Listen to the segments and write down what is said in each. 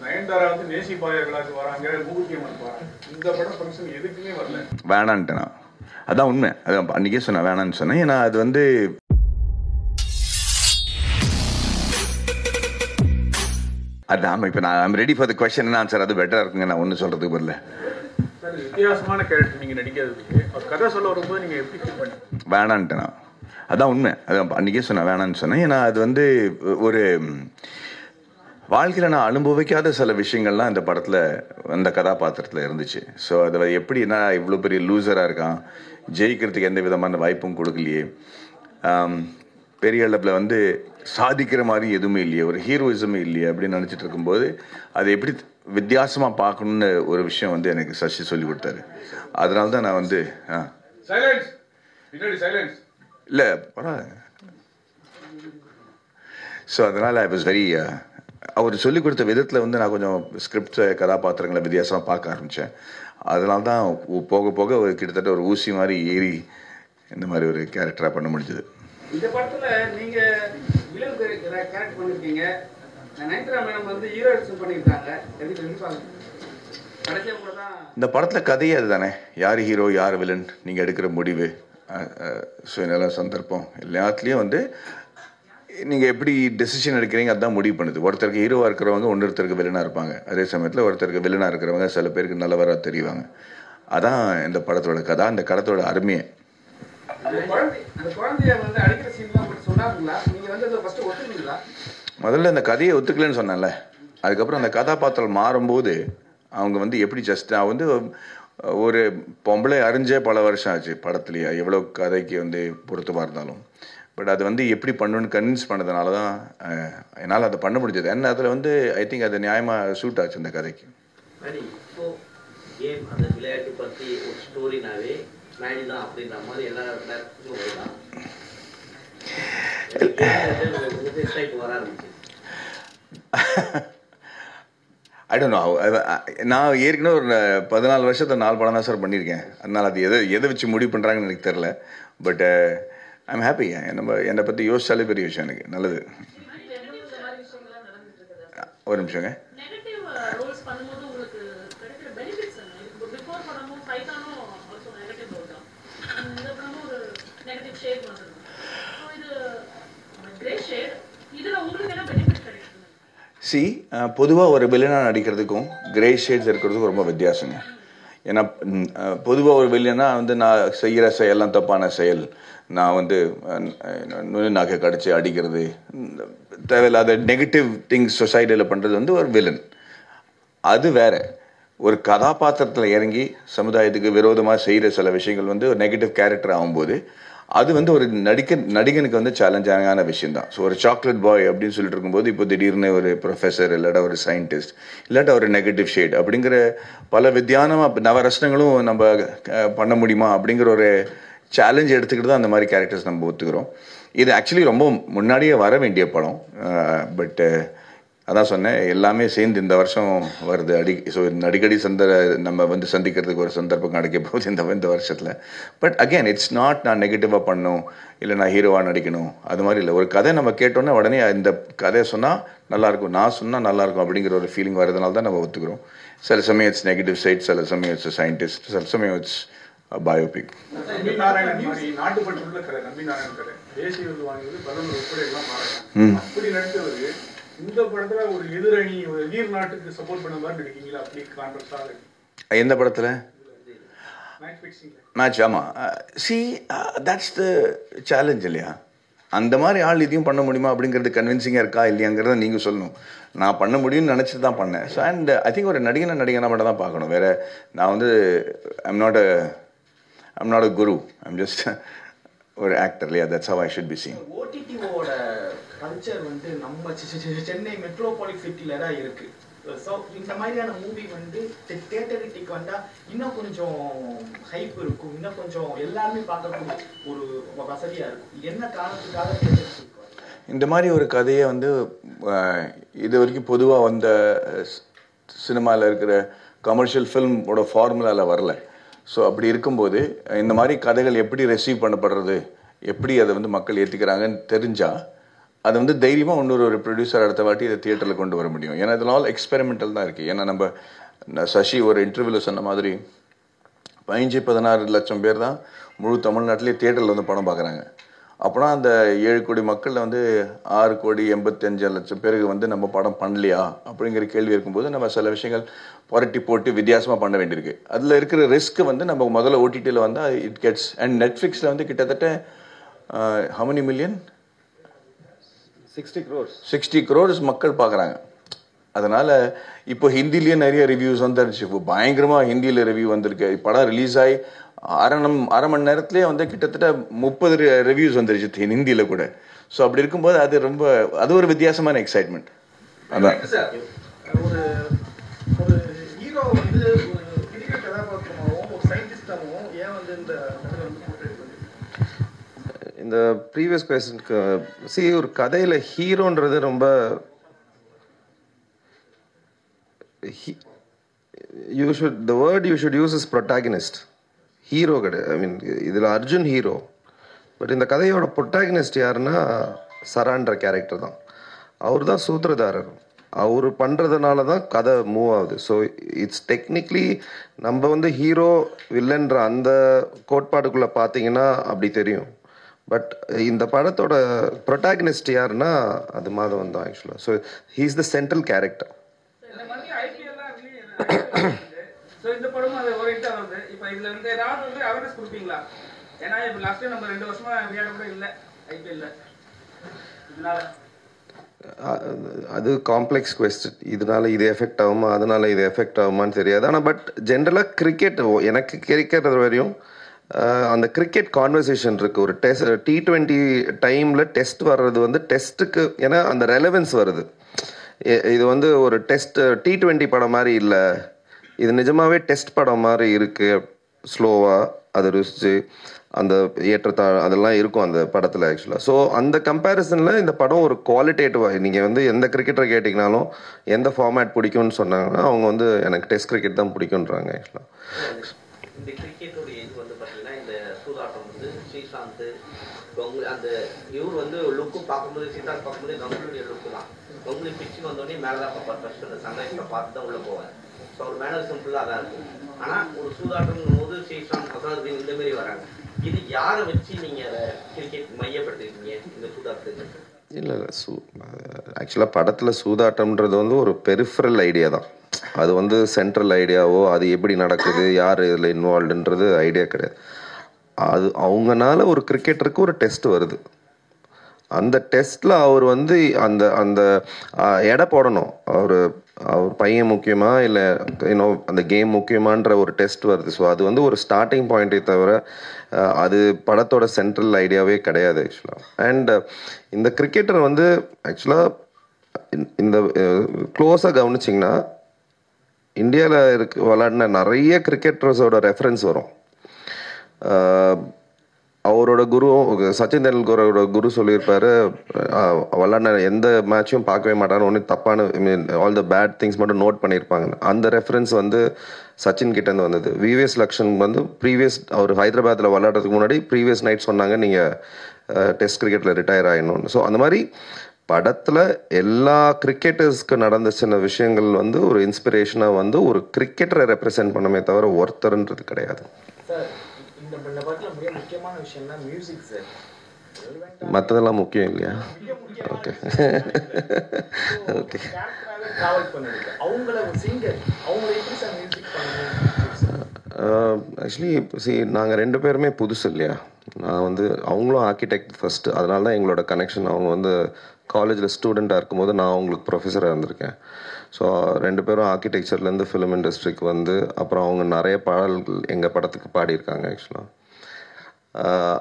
நயன்தாரா வந்து நேசி பாயர்களாக வராங்க, மூகுத்தியம்மன் வராங்க. இந்த படம் ஃபங்க்ஷன் எதுக்குமே வரல. வேணான்ட்டேனா? அதான் உண்மை. அதான் அன்றைக்கே சொன்னேன், வேணான்னு சொன்னேன். ஏன்னா அது வந்து அதான் இப்போ நான் I'm ready for the question answer. அது பெட்டராக இருக்குங்க. நான் ஒன்று சொல்கிறதுக்கு பதில் வித்தியாசமான கேரக்டர் நீங்கள் நடிக்கிறதுக்கு ஒரு கதை சொல்ல வரும்போது நீங்கள் எப்படி ஃபீல் பண்ணீங்க? வேணான்ட்டேனா? அதான் உண்மை. அதான் அன்றைக்கே சொன்னேன், வேணான்னு சொன்னேன். ஏன்னா அது வந்து ஒரு வாழ்க்கையில் நான் அனுபவிக்காத சில விஷயங்கள்லாம் இந்த படத்தில், அந்த கதாபாத்திரத்தில் இருந்துச்சு. ஸோ அதில் எப்படின்னா, இவ்வளோ பெரிய லூசராக இருக்கான், ஜெயிக்கிறதுக்கு எந்த விதமான வாய்ப்பும் கொடுக்கலையே, பெரிய அளவில் வந்து சாதிக்கிற மாதிரி எதுவுமே இல்லையே, ஒரு ஹீரோயிசமே இல்லையே அப்படின்னு நினச்சிட்டு இருக்கும்போது அதை எப்படி வித்தியாசமாக பார்க்கணுன்னு ஒரு விஷயம் வந்து எனக்கு சசி சொல்லி கொடுத்தாரு. அதனால தான் நான் வந்து இல்லை பரவாயில்ல. ஸோ அதனால் ஐ வாஸ் வெரி, அவர் சொல்லிக் கொடுத்த விதத்தில் வந்து நான் கொஞ்சம் ஸ்கிரிப்ட் கதாபாத்திரங்களை வித்தியாசமாக பார்க்க ஆரம்பித்தேன். அதனால தான் போக போக ஒரு கிட்டத்தட்ட ஒரு ஊசி மாதிரி ஏறி இந்த மாதிரி ஒரு கேரக்டராக பண்ண முடிஞ்சது. இந்த படத்தில் நீங்கள் வில்லன் கேரக்டர் பண்ணியிருக்கீங்க, நயன்தாரா மேடம் வந்து ஹீரோயிசம் பண்ணியிருக்காங்க. இந்த படத்தில் கதையே அதுதானே, யார் ஹீரோ யார் வில்லன் நீங்கள் எடுக்கிற முடிவு, சுயநல சந்தர்ப்பம் எல்லாத்துலேயும் வந்து நீங்கள் எப்படி டெசிஷன் எடுக்கிறீங்க அதுதான் முடிவு பண்ணுது. ஒருத்தருக்கு ஹீரோவாக இருக்கிறவங்க இன்னொருத்தருக்கு வில்லனாக இருப்பாங்க. அதே சமயத்தில் ஒருத்தருக்கு வில்லனாக இருக்கிறவங்க சில பேருக்கு நல்லவராக தெரிவாங்க. அதான் இந்த படத்தோட கதை, அந்த கதத்தோட அருமையை. முதல்ல இந்த கதையை ஒத்துக்கலன்னு சொன்னேன்ல, அதுக்கப்புறம் அந்த கதாபாத்திரம் மாறும்போது அவங்க வந்து எப்படி ஜஸ்ட், நான் வந்து ஒரு பொம்பளை அறிஞ்சே பல வருஷம் ஆச்சு படத்துலையே, எவ்வளோ கதைக்கு வந்து பொருத்தமாக இருந்தாலும். பட் அது வந்து எப்படி பண்ணணுன்னு கன்வின்ஸ் பண்ணதுனால தான் என்னால் அதை பண்ண முடிஞ்சது. ஏன்னா அதில் வந்து ஐ திங்க் அது நியாயமாக சூட் ஆச்சு இந்த கதைக்கு. விளையாட்டு பற்றி ஒரு ஸ்டோரினாவே மேடி தான் அப்படின்ற மாதிரி எல்லா வர ஆரம்பிச்சு. ஐ டோன்ட் நோ, நான் ஏற்கனவே ஒரு 14 வருஷத்தில் 4 படம் தான் சார் பண்ணியிருக்கேன். அதனால் அது எதை வச்சு முடிவு பண்ணுறாங்கன்னு எனக்கு தெரில. But I'm happy. என்னை பற்றி யோசிச்சாலே பெரிய விஷயம் எனக்கு. நல்லது. ஒரு நிமிஷங்க. பொதுவாக ஒரு வில்லனாக நடிக்கிறதுக்கும் கிரே ஷேட்ஸ் இருக்கிறதுக்கும் ரொம்ப வித்தியாசங்க. ஏன்னா பொதுவாக ஒரு வில்லனா வந்து நான் செய்கிற செயல்லாம் தப்பான செயல், நான் வந்து நகை கடிச்சு அடிக்கிறது, தேவையில்லாத நெகட்டிவ் திங்ஸ் சொசைட்டியில் பண்ணுறது வந்து ஒரு வில்லன். அது வேற. ஒரு கதாபாத்திரத்தில் இறங்கி சமுதாயத்துக்கு விரோதமாக செய்கிற சில விஷயங்கள் வந்து ஒரு நெகட்டிவ் கேரக்டர் ஆகும்போது அது வந்து ஒரு நடிகனுக்கு வந்து சேலஞ்சான விஷயம் தான். ஸோ ஒரு சாக்லேட் பாய் அப்படின்னு சொல்லிட்டு இருக்கும்போது இப்போ திடீர்னு ஒரு ப்ரொஃபஸர் இல்லாட்டா ஒரு சயின்டிஸ்ட் இல்லாட்டா ஒரு நெகட்டிவ் ஷேட் அப்படிங்கிற பல வித்தியானமாக நவரசனங்களும் நம்ம பண்ண முடியுமா அப்படிங்கிற ஒரு சேலஞ்ச் எடுத்துக்கிட்டு தான் அந்த மாதிரி கேரக்டர்ஸ் நம்ம ஒத்துக்கிறோம். இது ஆக்சுவலி ரொம்ப முன்னாடியே வர வேண்டிய படம். பட் அதான் சொன்னேன், எல்லாமே சேர்ந்து இந்த வருஷம் வருது. ஸோ அடிக்கடி நம்ம வந்து சந்திக்கிறதுக்கு ஒரு சந்தர்ப்பம் கிடைக்க போகுது இந்த வருஷத்தில். பட் அகெயின் இட்ஸ் நாட் நான் நெகட்டிவாக பண்ணணும் இல்லை நான் ஹீரோவாக நடிக்கணும் அது மாதிரி இல்லை. ஒரு கதை நம்ம கேட்டோன்னே உடனே இந்த கதையை சொன்னால் நல்லாயிருக்கும், நான் சொன்னால் நல்லாயிருக்கும் அப்படிங்கிற ஒரு ஃபீலிங் வரதுனால தான் நம்ம ஒத்துக்கிறோம். சில சமயம் இட்ஸ் நெகட்டிவ் சைட், சில சமயம் இட்ஸ் சயின்டிஸ்ட், சில சமயம் இட்ஸ் பயோபிக். இந்த படத்துல ஒரு எதிரணி ஒரு எதிர் நாட்டுக்கு சப்போர்ட் பண்ண மாதிரி நடிக்கீங்களா? அப்படி கான்ட்ராஸ்டா இருக்கு. எந்த படத்துல? மேட்ச். ஆமா. தட்ஸ் த சேலஞ்ச் இல்லையா? அந்த மாதிரி ஆள் இதையும் பண்ண முடியுமா அப்படிங்கிறது கன்வின்சிங்காக இருக்கா இல்லையாங்கிறத நீங்கள் சொல்லணும். நான் பண்ண முடியும்னு நினச்சிட்டு தான் பண்ணேன். ஸோ அண்ட் ஐ திங்க் ஒரு நடிகனாக மட்டும் தான் பார்க்கணும். வேறு நான் வந்து I'm not a guru, I'm just ஒரு ஆக்டர் இல்லையா? That's how I should be seen. ஓடிடியோட கல்ச்சர் வந்து நம்ம சென்னை மெட்ரோபாலிட் சிட்டில தான் இருக்கு. ஸோ இந்த மாதிரியான மூவி வந்து தியேட்டருக்கு வந்தால் இன்னும் கொஞ்சம் ஹைப் இருக்கும், இன்னும் கொஞ்சம் எல்லாருமே பார்க்கக்கூடிய ஒரு வசதியாக இருக்கும். என்ன காரணத்துக்காக தியேட்டருக்கு இந்த மாதிரி ஒரு கதையை வந்து இது வரைக்கும் பொதுவாக வந்த சினிமாவில் இருக்கிற கமர்ஷியல் ஃபில்மோட ஃபார்முலாவில் வரல. ஸோ அப்படி இருக்கும்போது இந்த மாதிரி கதைகள் எப்படி ரெசீவ் பண்ணப்படுறது, எப்படி அதை வந்து மக்கள் ஏற்றுக்கிறாங்கன்னு தெரிஞ்சால் அது வந்து தைரியமாக இன்னொரு ப்ரொடியூசர் அடுத்த வாட்டி இதை தியேட்டரில் கொண்டு வர முடியும். ஏன்னா இதில் ஆல் எக்ஸ்பெரிமெண்டல் தான் இருக்குது. ஏன்னா நம்ம சசி ஒரு இன்டர்வியூவில் சொன்ன மாதிரி 15-16 லட்சம் பேர் தான் முழு தமிழ்நாட்டிலே தியேட்டரில் வந்து படம் பார்க்குறாங்க. அப்போனா அந்த 7 கோடி மக்களில் வந்து 6,85,00,000 பேருக்கு வந்து நம்ம படம் பண்ணலையா அப்படிங்கிற கேள்வி இருக்கும்போது நம்ம சில விஷயங்கள் புரட்டி போட்டு வித்தியாசமாக பண்ண வேண்டியிருக்கு. அதில் இருக்கிற ரிஸ்க் வந்து நம்ம முதல்ல ஓடிடியில் வந்தால் இட் கெட்ஸ். அண்ட் நெட்ஃப்ளிக்ஸில் வந்து கிட்டத்தட்ட how many million? 60 crores மக்கள் பார்க்குறாங்க. அதனால் இப்போ ஹிந்திலேயே நிறைய ரிவ்யூஸ் வந்துருச்சு. இப்போ பயங்கரமாக ஹிந்தியில் ரிவ்யூ வந்திருக்கு. படம் ரிலீஸ் ஆகி அரை மணி நேரத்துலேயே வந்து கிட்டத்தட்ட 30 ரிவ்யூஸ் வந்துருச்சு ஹிந்தியில் கூட. ஸோ அப்படி இருக்கும்போது அது ஒரு வித்தியாசமான எக்ஸைட்மெண்ட். அதான் ஒரு ஒரு ஹீரோ வந்து ஒரு பெரிய கதாபாத்திரமாகவும் ஒரு சயின்டிஸ்டாகவும் ஏன் வந்து இந்த கதை வந்து போர்ட்ரேட் பண்ணுது? இந்த ப்ரீவியஸ் கொஸ்டினுக்கு ஒரு கதையில் ஹீரோன்றது ரொம்ப the word you should use is protagonist. Hero கிடையாது. ஐ மீன் இதில் அர்ஜுன் ஹீரோ. பட் இந்த கதையோட ப்ரொட்டாகனிஸ்ட் யாருன்னா சரான்ற கேரக்டர் தான். அவர் தான் சூத்திரதாரர். அவர் பண்ணுறதுனால தான் கதை மூவ் ஆகுது. ஸோ இட்ஸ் டெக்னிக்லி நம்ம வந்து ஹீரோ வில்லன்ற அந்த கோட்பாடுக்குள்ளே பார்த்தீங்கன்னா அப்படி தெரியும். பட் இந்த படத்தோட ப்ரொட்டாகனிஸ்ட் யாருன்னா அது மாதவன் தான் ஆக்சுவலாக. So he is the central character. இந்த படமும் அது ஓரியண்டா வருது. இப்போ இதுல வந்து ஏதாவது வந்து அவேர்னஸ் கொடுப்பீங்களா? ஏன்னா இப்போ லாஸ்ட் டைம் நம்ம 2 வருஷமா விளையாட கூட இல்லை ஐபிஎல்ல. இதனால அது காம்ப்ளெக்ஸ் கொஸ்டின். இதனால இது எஃபெக்ட் ஆகுமா அதனால இது எஃபெக்ட் ஆகுமான்னு தெரியாது. ஆனால் பட் ஜென்ரலாக கிரிக்கெட் எனக்கு கிடைக்கிறது வரையும் அந்த கிரிக்கெட் கான்வர்சேஷன் இருக்குது. ஒரு T20 டைமில் டெஸ்ட் வர்றது வந்து டெஸ்ட்டுக்கு ஏன்னா அந்த ரெலவென்ஸ் வருது. இது வந்து ஒரு டெஸ்ட் T20 படம் மாதிரி இல்லை, இது நிஜமாகவே டெஸ்ட் படம் மாதிரி இருக்குது. ஸ்லோவாக அதை ருசிச்சு அந்த ஏற்றத்தாழ் அதெல்லாம் இருக்கும் அந்த படத்தில் ஆக்சுவலாக. ஸோ அந்த கம்பேரிசனில் இந்த படம் ஒரு குவாலிட்டேட்டிவாக நீங்கள் வந்து எந்த கிரிக்கெட்டரை கேட்டிங்கனாலும் எந்த ஃபார்மேட் பிடிக்கும்னு சொன்னாங்கன்னா அவங்க வந்து எனக்கு டெஸ்ட் கிரிக்கெட் தான் பிடிக்குன்றாங்க ஆக்சுவலாக. இந்த கிரிக்கெட்டோடைய இது வந்து பார்த்தீங்கன்னா இந்த சூதாட்டம் வந்து ஸ்ரீசாந்த் அந்த இவர் வந்து லுக்கு பார்க்கும்போது சித்தார்த் பார்க்கும்போது கங்குலியுடைய லுக்கு தான். கங்குலி பிச்சு வந்தோடனே மேலே தான் பார்ப்பார். ஃபர்ஸ்ட் அந்த சன்ரைஸை பார்த்து தான் உள்ளே போவார். ஸோ அவர் மேனரிசம் ஃபுல்லாக தான் இருக்கும். ஆனால் ஒரு சூதாட்டம் போது ஸ்ரீசாந்த் அசாதுதீன் இந்த மாதிரி வராங்க. இது யாரை வச்சு நீங்கள் அதை கிரிக்கெட் மையப்படுத்திருக்கீங்க இந்த சூதாட்டத்துக்கு? இல்லை ஆக்சுவலாக படத்தில் சூதாட்டம்ன்றது வந்து ஒரு பெரிஃபரல் ஐடியா தான். அது வந்து சென்ட்ரல் ஐடியாவோ அது எப்படி நடக்குது யார் இதில் இன்வால்வ்டுன்றது ஐடியா கிடையாது. அது அவங்கனால ஒரு கிரிக்கெட்டருக்கு ஒரு டெஸ்ட் வருது. அந்த டெஸ்ட்டில் அவர் வந்து அந்த அந்த எடை போடணும். அவர் பையன் முக்கியமா இல்லை அந்த கேம் முக்கியமான்ற ஒரு டெஸ்ட் வருது. ஸோ அது வந்து ஒரு ஸ்டார்டிங் பாயிண்ட்டை தவிர அது படத்தோட சென்ட்ரல் ஐடியாவே கிடையாது ஆக்சுவலாக. அண்ட் இந்த கிரிக்கெட்டர் வந்து ஆக்சுவலாக இந்த க்ளோஸாக கவனிச்சிங்கன்னா இந்தியாவில் விளையாடின நிறைய கிரிக்கெட்டர்ஸோட ரெஃபரன்ஸ் வரும். அவரோட குரு சச்சின் தெண்டுல்கரோட குரு சொல்லியிருப்பாரு, விளாட்ன எந்த மேட்சும் பார்க்கவே மாட்டாங்க, ஒன்று தப்பான ஆல் த பேட் திங்ஸ் மட்டும் நோட் பண்ணியிருப்பாங்க. அந்த ரெஃபரன்ஸ் வந்து சச்சின் கிட்டேருந்து வந்தது. விவிஎஸ் லக்ஷன் வந்து ப்ரீவியஸ் அவர் ஹைதராபாத்தில் விளையாடுறதுக்கு முன்னாடி ப்ரீவியஸ் நைட் சொன்னாங்க நீங்கள் டெஸ்ட் கிரிக்கெட்டில் ரிட்டையர் ஆகிடணும்னு. ஸோ அந்த மாதிரி படத்தில் எல்லா கிரிக்கெட்டர்ஸ்க்கு நடந்த சின்ன விஷயங்கள் வந்து ஒரு இன்ஸ்பிரேஷனாக வந்து ஒரு கிரிக்கெட்டரை ரெப்ரசென்ட் பண்ணமே தவிர ஒருத்தருன்றது கிடையாது. மற்றதெல்லாம் முக்கியம் இல்லையா? Okay okay. ஆக்சுவலி நாங்கள் 2 பேருமே புதுசு இல்லையா. நான் வந்து அவங்களும் ஆர்கிடெக்ட் ஃபஸ்ட்டு, அதனால தான் எங்களோட கனெக்ஷன். அவங்க வந்து காலேஜில் ஸ்டூடெண்ட்டாக இருக்கும்போது நான் அவங்களுக்கு ப்ரொஃபஸராக இருந்திருக்கேன். ஸோ 2 பேரும் ஆர்கிடெக்சர்லேருந்து ஃபிலிம் இண்டஸ்ட்ரிக்கு வந்து அப்புறம் அவங்க நிறைய பாடல்கள் எங்கள் படத்துக்கு பாடியிருக்காங்க ஆக்சுவலாக.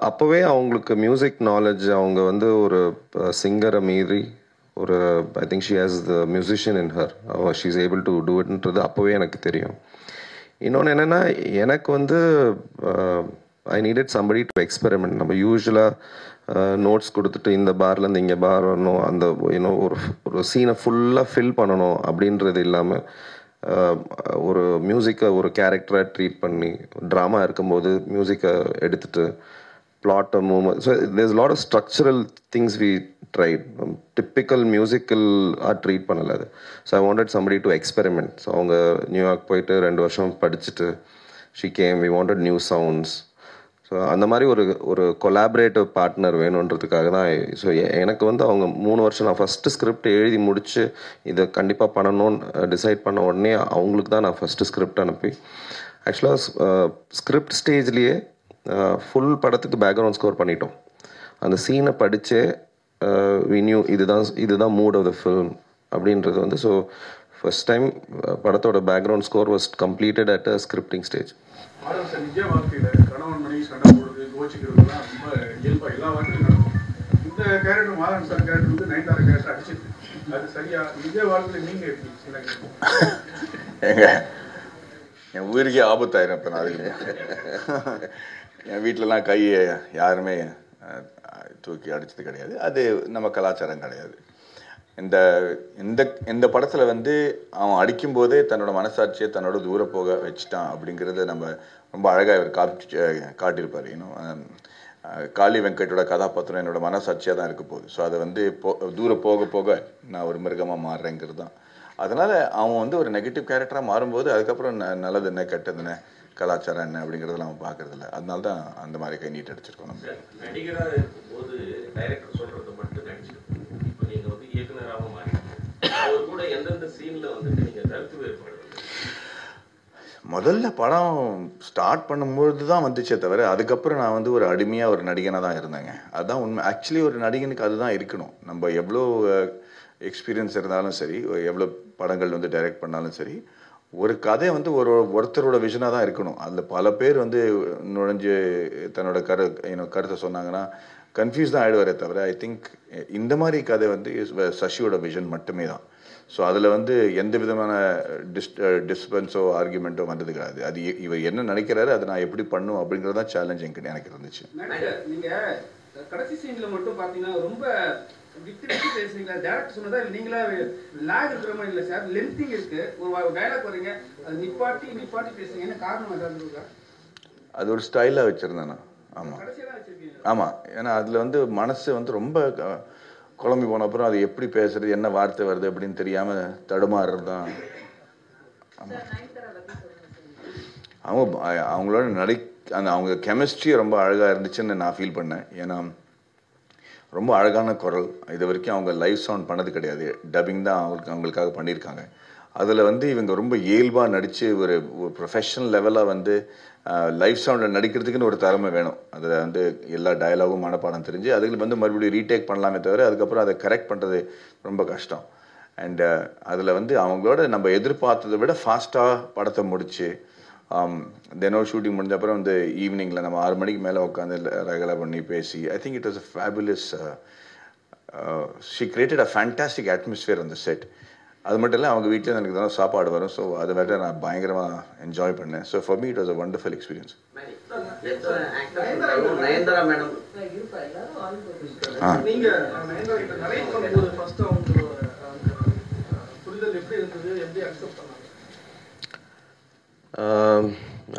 அப்போவே அவங்களுக்கு மியூசிக் நாலேஜ், அவங்க வந்து ஒரு சிங்கரை மீறி ஒரு I think she has the musician in her, she is able to do இட்ன்றது அப்போவே எனக்கு தெரியும். இன்னொன்று என்னென்னா எனக்கு வந்து I needed somebody to experiment. நம்ம யூஸ்வலாக நோட்ஸ் கொடுத்துட்டு இந்த பார்லேருந்து இங்கே பார் வரணும், அந்த ஒரு சீனை ஃபுல்லாக ஃபில் பண்ணணும் அப்படின்றது இல்லாமல் ஒரு மியூசிக்கை ஒரு கேரக்டராக ட்ரீட் பண்ணி ட்ராமா இருக்கும்போது மியூசிக்கை எடுத்துகிட்டு plot or movement. So there's a lot of structural things we tried. Typical musical art treat பண்ணல அது. So I wanted somebody to experiment. So அவங்க நியூயார்க் போயிட்டு 2 வருஷம் படிச்சுட்டு she came, we wanted new sounds. So அந்த மாதிரி ஒரு collaborative partner வேணுன்றதுக்காக தான். ஸோ எனக்கு வந்து அவங்க 3 வருஷம் நான் ஃபஸ்ட்டு ஸ்கிரிப்ட் எழுதி முடித்து இதை கண்டிப்பாக பண்ணணும்னு டிசைட் பண்ண உடனே அவங்களுக்கு தான் நான் ஃபஸ்ட்டு ஸ்கிரிப்ட் அனுப்பி ஆக்சுவலாக ஸ்கிரிப்ட் ஸ்டேஜ்லேயே ஃபுல் படத்துக்கு பேக்ரவுண்ட் ஸ்கோர் பண்ணிட்டோம். அந்த சீனை படித்தே வி நியூ இதுதான் மூட் ஆஃப் த ஃபில்ம் அப்படின்றது வந்து. ஸோ ஃபர்ஸ்ட் டைம் படத்தோட background score was completed at a scripting stage. நிஜ வாழ்க்கையில் கணவன் மனைவி சண்டை போடுறது கோச்சிக்கிறதுலாம் ரொம்ப இயல்பாக எல்லா வாழ்க்கையும் நடக்கும். இந்த கேரக்டர் மாதவன் சார் கேரக்டர் வந்து நயன்தாரா கேரக்டர் அடிச்சிருக்கு. அது சரியா? நிஜ வாழ்க்கையில் நீங்கள் எப்படி? என் உயிருக்கே ஆபத்தாயிரும். இப்போ நான் அதுக்கு என் வீட்டிலலாம் கையை யாருமே தூக்கி அடித்தது கிடையாது. அது நம்ம கலாச்சாரம் கிடையாது. இந்த படத்தில் வந்து அவன் அடிக்கும்போதே தன்னோட மனசாட்சியை தன்னோட தூர போக வச்சுட்டான் அப்படிங்கிறத நம்ம ரொம்ப அழகாக இவர் காட்டியிருப்பார். இன்னும் காளி வெங்கட்டோட கதாபாத்திரம் என்னோட மனசாட்சியாக தான் இருக்க போகுது. ஸோ அதை வந்து தூரம் போக போக நான் ஒரு மிருகமாக மாறுறேங்கிறது தான். அதனால் அவன் வந்து ஒரு நெகட்டிவ் கேரக்டராக மாறும்போது அதுக்கப்புறம் நல்லது என்ன கெட்டது என்ன கலாச்சாரம் என்ன அப்படிங்கிறதெல்லாம் அவன் பார்க்கறதில்ல. அதனால தான் அந்த மாதிரி கை நீட் அடிச்சிருக்கோம். நம்ம நடிகராக இருக்கும்போது டைரக்டர் சொல்கிறத மட்டும் நடிச்சிருக்கோம். இப்போ நீங்கள் வந்து இயக்குனராக மாறி அவர் கூட எந்தெந்த சீனில் வந்துட்டு நீங்கள் கருத்து வேறுபாடு? முதல்ல படம் ஸ்டார்ட் பண்ணும்பொழுது தான் வந்துச்சே தவிர அதுக்கப்புறம் நான் வந்து ஒரு அடிமையாக ஒரு நடிகனாக தான் இருந்தேங்க. அதுதான் உண்மை. ஆக்சுவலி ஒரு நடிகனுக்கு அதுதான் இருக்கணும். நம்ம எவ்வளோ எக்ஸ்பீரியன்ஸ் இருந்தாலும் சரி, எவ்வளோ படங்கள் வந்து டைரக்ட் பண்ணாலும் சரி, ஒரு கதை வந்து ஒருத்தரோட விஷனாக தான் இருக்கணும். அதில் பல பேர் வந்து நுழைஞ்சு தன்னோட கருத்தை சொன்னாங்கன்னா கன்ஃபியூஸ் தான் ஆகிடுவாரே தவிர ஐ திங்க் இந்த மாதிரி கதை வந்து சசியோட விஷன் மட்டுமே தான். ஸோ அதில் வந்து எந்த விதமான டிஸ்பென்ஸோ ஆர்குமெண்ட்டோ வந்தது கிடையாது. அது இவர் என்ன நினைக்கிறாரு அதை நான் எப்படி பண்ணும் அப்படிங்கிறது தான் சேலஞ்ச் எனக்கு இருந்துச்சு. நீங்கள் கடைசி சீனில் மட்டும் பார்த்தீங்கன்னா ரொம்ப விட்டு விட்டு பேசுறீங்களா? டேரக்டர் சொன்னதா இல்லை நீங்களா லேக் இருக்கிற மாதிரி இல்லை சார், லென்த்திங் இருக்கு. ஒரு டைலாக் வரீங்க அது நிப்பாட்டி பேசுறீங்க. என்ன காரணம் ஏதாவது இருக்கா? அது ஒரு ஸ்டைலாக வச்சுருந்தேன் நான். ஆமாம் ஆமாம். ஏன்னா அதில் வந்து மனசு வந்து ரொம்ப குழம்பி போன அப்புறம் அது எப்படி பேசுறது, என்ன வார்த்தை வருது அப்படின்னு தெரியாமல் தடுமாறுறது தான். ஆமாம். அவங்களோட அவங்க கெமிஸ்ட்ரி ரொம்ப அழகாக இருந்துச்சுன்னு நான் ஃபீல் பண்ணேன். ஏன்னா ரொம்ப அழகான குரல். இது வரைக்கும் அவங்க லைவ் சவுண்ட் பண்ணது கிடையாது. டப்பிங் தான் அவங்களுக்காக பண்ணியிருக்காங்க. அதில் வந்து இவங்க ரொம்ப இயல்பாக நடித்து ஒரு ப்ரொஃபஷனல் லெவலாக வந்து லைவ் சவுண்டில் நடிக்கிறதுக்குன்னு ஒரு திறமை வேணும். அதில் வந்து எல்லா டயலாகும் மனப்பாடம் தெரிஞ்சு அதுக்கு வந்து மறுபடியும் ரீடேக் பண்ணலாமே தவிர அதுக்கப்புறம் அதை கரெக்ட் பண்ணுறது ரொம்ப கஷ்டம். அண்டு அதில் வந்து அவங்களோட நம்ம எதிர்பார்த்ததை விட ஃபாஸ்ட்டாக படத்தை முடித்து தினம் ஷூட்டிங் முடிஞ்ச அப்புறம் வந்து ஈவினிங்கில் நம்ம 6 மணிக்கு மேலே உட்காந்து ரெகுலர் பண்ணி பேசி I think it was a fabulous. She created a fantastic atmosphere அந்த செட். அது மட்டும் இல்லை அவங்க வீட்டில் எனக்கு தான் சாப்பாடு வரும். ஸோ அதை வேற நான் பயங்கரமாக என்ஜாய் பண்ணேன். So for me it was a wonderful experience. Nayanthara madam நீங்க நயன்தாரா கிட்ட நிறைய பண்ணும்போது ஃபர்ஸ்ட் அவங்க புரிதல் எப்படி இருந்தது, எப்படி அக்செப்ட் பண்ணாங்க?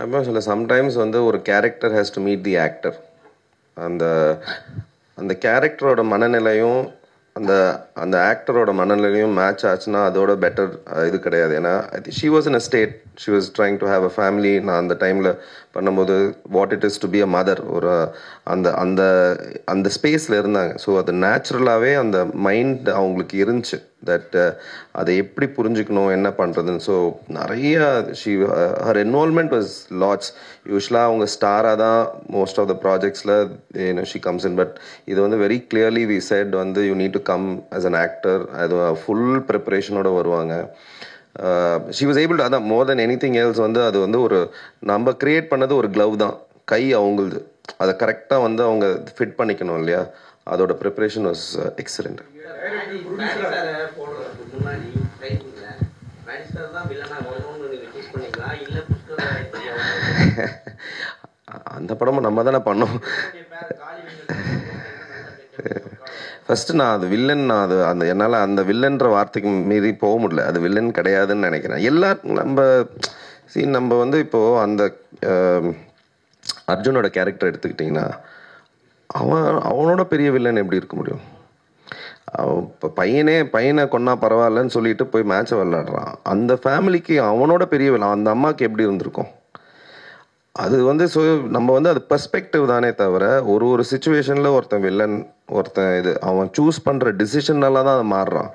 அப்போ சொல்ல சம்டைம்ஸ் வந்து ஒரு character has to meet the actor. அந்த கேரக்டரோட மனநிலையும் அந்த ஆக்டரோட மனநிலையும் மேட்ச் ஆச்சுன்னா அதோட பெட்டர் இது கிடையாது. ஏன்னா she was in a state, she was trying to have a family. நான் அந்த டைமில் பண்ணும்போது what it is to be a mother ஒரு அந்த ஸ்பேஸில் இருந்தாங்க. ஸோ அது நேச்சுரலாகவே அந்த மைண்ட் அவங்களுக்கு இருந்துச்சு தட் அதை எப்படி புரிஞ்சுக்கணும் என்ன பண்ணுறதுன்னு. ஸோ நிறைய ஹர் இன்வால்மெண்ட் வாஸ் லாட்ஸ். யூஸ்வலாக அவங்க ஸ்டாராக தான் மோஸ்ட் ஆஃப் த ப்ராஜெக்ட்ஸில் ஷி கம்ஸ் இன். பட் இது வந்து வெரி கிளியர்லி வி செட் வந்து you need to come as an actor. அது ஃபுல் ப்ரிப்பரேஷனோட வருவாங்க. ஷி வாஸ் ஏபிள் டு அதான் more than anything else வந்து அது வந்து ஒரு நம்ம கிரியேட் பண்ணது ஒரு க்ளவ் தான், கை அவங்களுது. அதை கரெக்டாக வந்து அவங்க ஃபிட் பண்ணிக்கணும் இல்லையா. அதோட ப்ரிப்பரேஷன் வாஸ் எக்ஸலண்ட். அந்த படமும் நம்ம தானே பண்ணோம். ஃபர்ஸ்ட் நான் அது வில்லன், நான் என்னால் அந்த வில்லன்ற வார்த்தைக்கு மீறி போக முடியல. அது வில்லன் கிடையாதுன்னு நினைக்கிறேன். நம்ம வந்து இப்போது அந்த அர்ஜுனோட கேரக்டர் எடுத்துக்கிட்டிங்கன்னா அவனோட பெரிய வில்லன் எப்படி இருக்க முடியும்? இப்போ பையனை கொன்னா பரவாயில்லன்னு சொல்லிட்டு போய் மேட்சை விளையாடுறான். அந்த ஃபேமிலிக்கு அவனோட பெரிய வில்லன் அந்த அம்மாவுக்கு எப்படி இருந்திருக்கும்? அது வந்து நம்ம வந்து அது பெர்ஸ்பெக்டிவ் தானே தவிர ஒரு சுச்சுவேஷனில் ஒருத்தன் வில்லன் ஒருத்தன் இது அவன் சூஸ் பண்ணுற டிசிஷன்னால தான் அது மாறுறான்.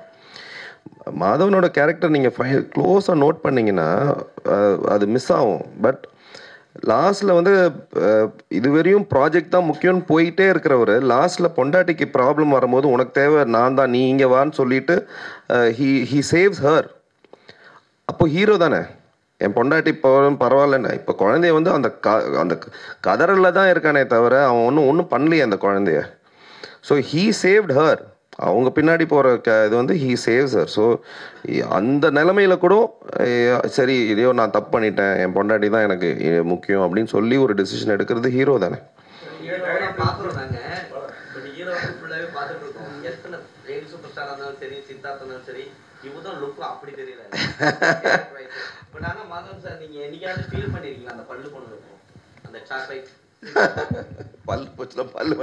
மாதவனோட கேரக்டர் நீங்கள் க்ளோஸாக நோட் பண்ணிங்கன்னா அது மிஸ் ஆகும். பட் லாஸ்ட்டில் வந்து இதுவரையும் ப்ராஜெக்ட் தான் முக்கியம்னு போயிட்டே இருக்கிறவர் லாஸ்ட்டில் பொண்டாட்டிக்கு ப்ராப்ளம் வரும்போது உனக்கு தேவை நான் தான், நீ இங்கே வான்னு சொல்லிட்டு ஹீ சேவ்ஸ் ஹர். அப்போ ஹீரோ தானே. என் பொண்டாட்டி இப்போ பரவாயில்லண்ணே. இப்போ குழந்தைய வந்து அந்த கதறில் தான் இருக்கானே தவிர அவன் ஒன்றும் பண்ணலையே அந்த குழந்தைய. So he saved her. அவங்க பின்னாடி போகிற இது வந்து ஹீ சேவ்ஸ் ஹர். ஸோ அந்த நிலமையில கூட சரி இதையோ நான் தப்பு பண்ணிட்டேன், என் பொண்டாட்டி தான் எனக்கு முக்கியம் அப்படின்னு சொல்லி ஒரு டிசிஷன் எடுக்கிறது ஹீரோ தானே. பார்க்குறோம் நாங்கள். பட் ஹீரோ ஃபுல்லாகவே பார்த்துட்டு இருக்கோம். எத்தனை லேடி சூப்பர் ஸ்டாராக இருந்தாலும் சரி, சித்தார்த்தா இருந்தாலும் சரி, இவதான் லுக்கு அப்படி தெரியல. பட் ஆனால் மாதவன் சார் நீங்கள் என்னைக்காவது ஃபீல் பண்ணியிருக்கீங்களா அந்த பல்லு பொண்ணு இருக்கும் அந்த சாக்லேட் பல்லு போச்சா பல்லு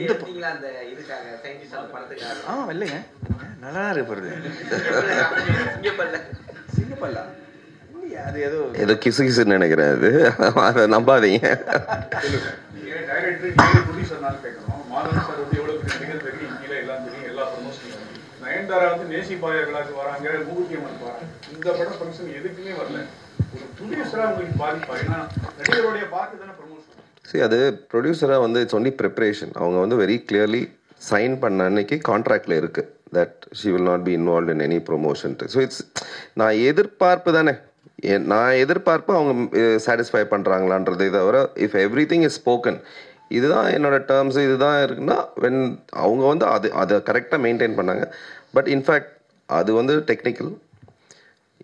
எடுத்தீங்களா அந்த இதுக்காக சயின்டிஸ்ட் அந்த படத்துக்காக? இல்லைங்க, நல்லா இருப்பது சிங்கப்பல்லா அது ஏதோ கிசுன்னு நினைக்கிறேன். அதை நம்பாதீங்க. நீங்கள் டைரக்டர் ப்ரொடியூசர்னாலும் கேட்கணும். மாதவன் சார் வந்து எவ்வளோ மிகப்பெரிய கீழே எல்லாம் தெரியும், எல்லா ப்ரமோஷனும். நயன்தாரா வந்து நேசிப்பாய விழாக்கு வராங்க, மூகுத்தியம்மனுக்கு வராங்க. இந்த படம் ஃபங்க்ஷன் எதுக்குமே வரல. ஒரு ப்ரொடியூசராக உங்களுக்கு பாதிப்பா? ஏன்னா நடிகருடைய பார்த்து தானே ப்ரமோஷன். சரி, அது ப்ரொடியூசராக வந்து இட்ஸ் ஒன்லி ப்ரிப்ரேஷன். அவங்க வந்து வெரி கிளியர்லி சைன் பண்ண அன்னைக்கு கான்ட்ராக்டில் இருக்குது that she will not be involve in any promotion. So it's நான் எதிர்பார்ப்பு தானே. நான் எதிர்பார்ப்பு அவங்க சாட்டிஸ்ஃபை பண்ணுறாங்களான்றதை தவிர if every thing is spoken, இதுதான் என்னோட டேர்ம்ஸ் இதுதான் இருக்குன்னா வென் அவங்க வந்து அதை கரெக்டாக மெயின்டைன் பண்ணாங்க. பட் இன்ஃபேக்ட் அது வந்து டெக்னிக்கல்.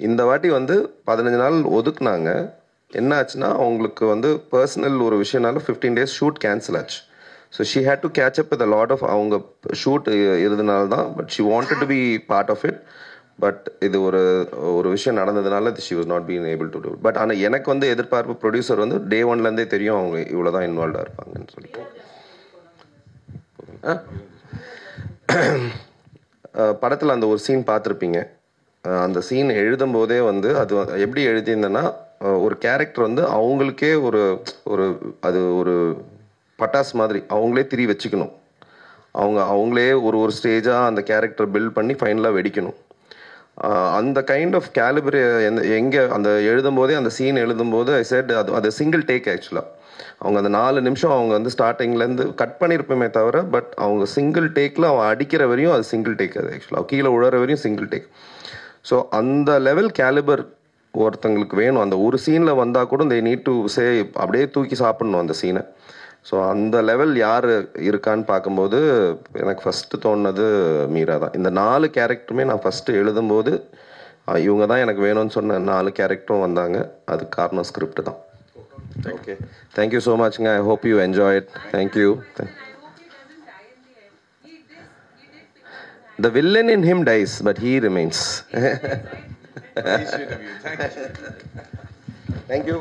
இந்த வாட்டி வந்து 15 நாள் ஒதுக்குனாங்க. என்ன ஆச்சுன்னா அவங்களுக்கு வந்து பர்சனல் ஒரு விஷயனால 15 days ஷூட் கேன்சல் ஆச்சு. So she had to catch up with a lot of அவங்க ஷூட் இருந்தனால தான். But she wanted to be part of it. But இது ஒரு விஷயம் நடந்ததுனால she was not been able to do. But ஆனால் எனக்கு வந்து எதிர்பார்ப்பு ப்ரொடியூசர் வந்து டே 1லேருந்தே தெரியும் அவங்க இவ்வளோ தான் இன்வால்வ்டாக இருப்பாங்கன்னு சொல்லிட்டு. படத்தில் அந்த ஒரு சீன் பார்த்துருப்பீங்க. அந்த சீன் எழுதும் போதே வந்து அது எப்படி எழுதியிருந்தேன்னா ஒரு கேரக்டர் வந்து அவங்களுக்கே அது ஒரு பட்டாசு மாதிரி அவங்களே திரி வச்சுக்கணும். அவங்களே ஒரு ஸ்டேஜாக அந்த கேரக்டர் பில்ட் பண்ணி ஃபைனலாக வெடிக்கணும். அந்த கைண்ட் ஆஃப் கேலிபர் எங்கே அந்த எழுதும்போதே அந்த சீன் எழுதும்போது ஐ செட் அது சிங்கிள் டேக். ஆக்சுவலாக அவங்க அந்த 4 நிமிஷம் அவங்க வந்து ஸ்டார்டிங்லேருந்து கட் பண்ணியிருப்போமே தவிர பட் அவங்க சிங்கிள் டேக்கில் அவன் அடிக்கிற வரையும் அது சிங்கிள் டேக். அது ஆக்சுவலாக கீழே உழற வரையும் சிங்கிள் டேக். ஸோ அந்த லெவல் கேலிபர் ஒருத்தங்களுக்கு வேணும். அந்த ஒரு சீனில் வந்தால் கூட தே நீட் டு சே அப்படியே தூக்கி சாப்பிட்ணும் அந்த சீனை. ஸோ அந்த லெவல் யார் இருக்கான்னு பார்க்கும்போது எனக்கு ஃபஸ்ட்டு தோணுனது மீரா தான். இந்த 4 கேரக்டருமே நான் ஃபஸ்ட்டு எழுதும்போது இவங்க தான் எனக்கு வேணும்னு சொன்ன 4 கேரக்டரும் வந்தாங்க. அதுக்கு காரணம் ஸ்கிரிப்ட் தான். ஓகே, தேங்க்யூ ஸோ மச்ங்க. I hope you enjoy it. Thank you. The villain in him dies, but he remains. Thank you.